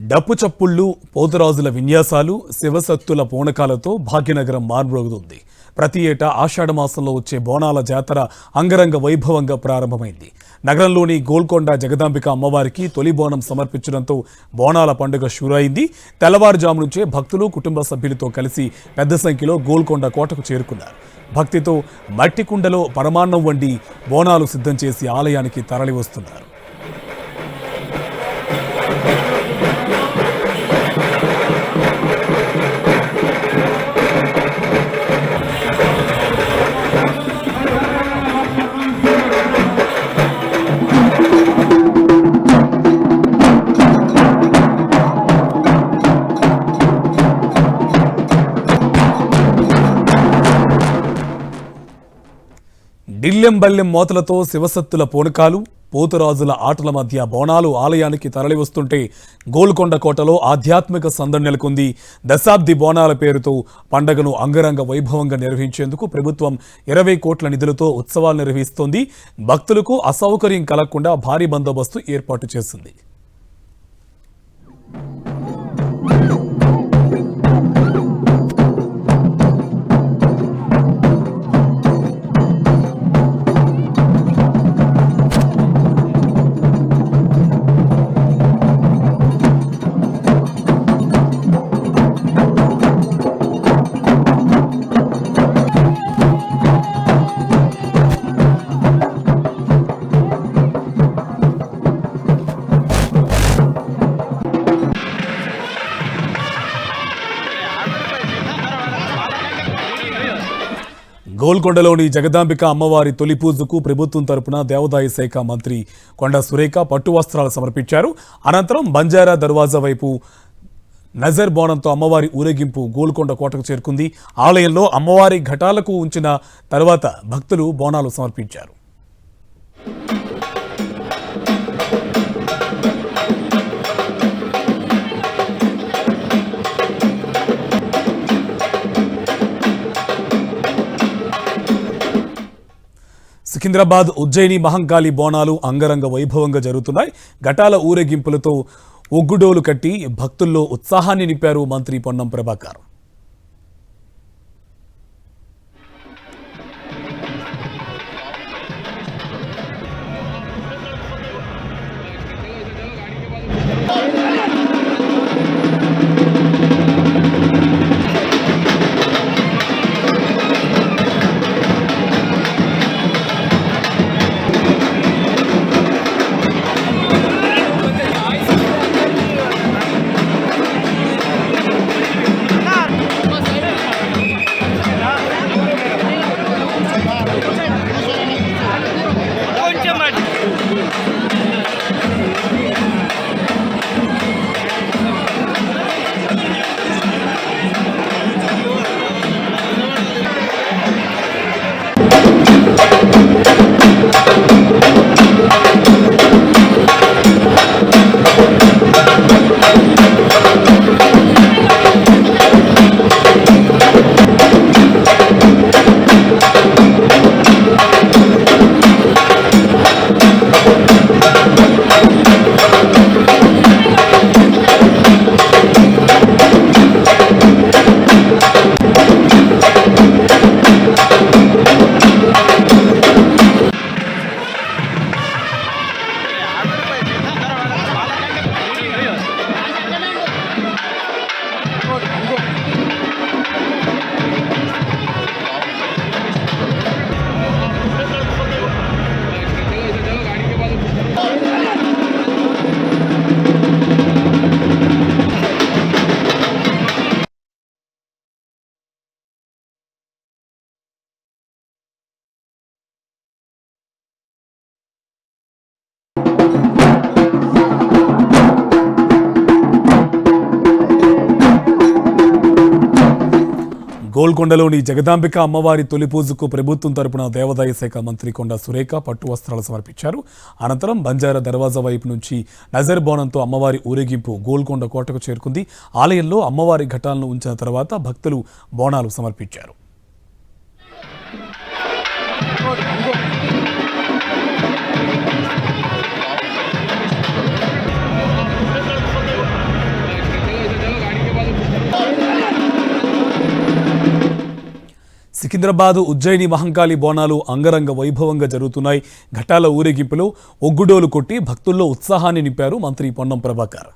డప్పు చప్పుళ్ళు, పోతురాజుల విన్యాసాలు, శివసత్తుల పూనకాలతో భాగ్యనగరం మార్మోగుతుంది. ప్రతి ఏటా ఆషాఢ మాసంలో వచ్చే బోనాల జాతర అంగరంగ వైభవంగా ప్రారంభమైంది. నగరంలోని గోల్కొండ జగదాంబిక అమ్మవారికి తొలి బోనం సమర్పించడంతో బోనాల పండుగ షురైంది. తెల్లవారుజాము నుంచే భక్తులు కుటుంబ సభ్యులతో కలిసి పెద్ద సంఖ్యలో గోల్కొండ కోటకు చేరుకున్నారు. భక్తితో మట్టి కుండలో పరమాన్నం వండి బోనాలు సిద్ధం చేసి ఆలయానికి తరలి వస్తున్నారు. డిల్లెం బల్లెం మోతలతో శివసత్తుల పూనకాలు, పోతురాజుల ఆటల మధ్య బోనాలు ఆలయానికి తరలివస్తుంటే గోల్కొండ కోటలో ఆధ్యాత్మిక సందడి నెలకొంది. దశాబ్ది బోనాల పేరుతో పండగను అంగరంగ వైభవంగా నిర్వహించేందుకు ప్రభుత్వం 20 కోట్ల నిధులతో ఉత్సవాలు నిర్వహిస్తోంది. భక్తులకు అసౌకర్యం కలగకుండా భారీ బందోబస్తు ఏర్పాటు చేసింది. గోల్కొండలోని జగదాంబిక అమ్మవారి తొలి పూజకు ప్రభుత్వం తరపున దేవాదాయ శాఖ మంత్రి కొండా సురేఖ పట్టు వస్త్రాలు సమర్పించారు. అనంతరం బంజారా దర్వాజా వైపు నజర్ బోనంతో అమ్మవారి ఊరేగింపు గోల్కొండ కోటకు చేరుకుంది. ఆలయంలో అమ్మవారి ఘటాలకు ఉంచిన తర్వాత భక్తులు బోనాలు సమర్పించారు. సికింద్రాబాద్ ఉజ్జయిని మహంకాళి బోనాలు అంగరంగ వైభవంగా జరుగుతున్నాయి. ఘటాల ఊరేగింపులతో ఒగ్గుడోలు కట్టి భక్తుల్లో ఉత్సాహాన్ని నింపారు మంత్రి పొన్నం ప్రభాకర్. గోల్కొండలోని జగదాంబిక అమ్మవారి తొలి పూజకు ప్రభుత్వం తరపున దేవాదాయ శాఖ మంత్రి కొండా సురేఖ పట్టు వస్త్రాలు సమర్పించారు. అనంతరం బంజారా దర్వాజా వైపు నుంచి నజర్ బోనంతో అమ్మవారి ఊరేగింపు గోల్కొండ కోటకు చేరుకుంది. ఆలయంలో అమ్మవారి ఘటాలను ఉంచిన తర్వాత భక్తులు బోనాలు సమర్పించారు. సికింద్రాబాద్ ఉజ్జయిని మహంకాళి బోనాలు అంగరంగ వైభవంగా జరుగుతున్నాయి. ఘటాల ఊరేగింపులో ఒగ్గుడోలు కొట్టి భక్తుల్లో ఉత్సాహాన్ని నింపారు మంత్రి పొన్నం ప్రభాకర్.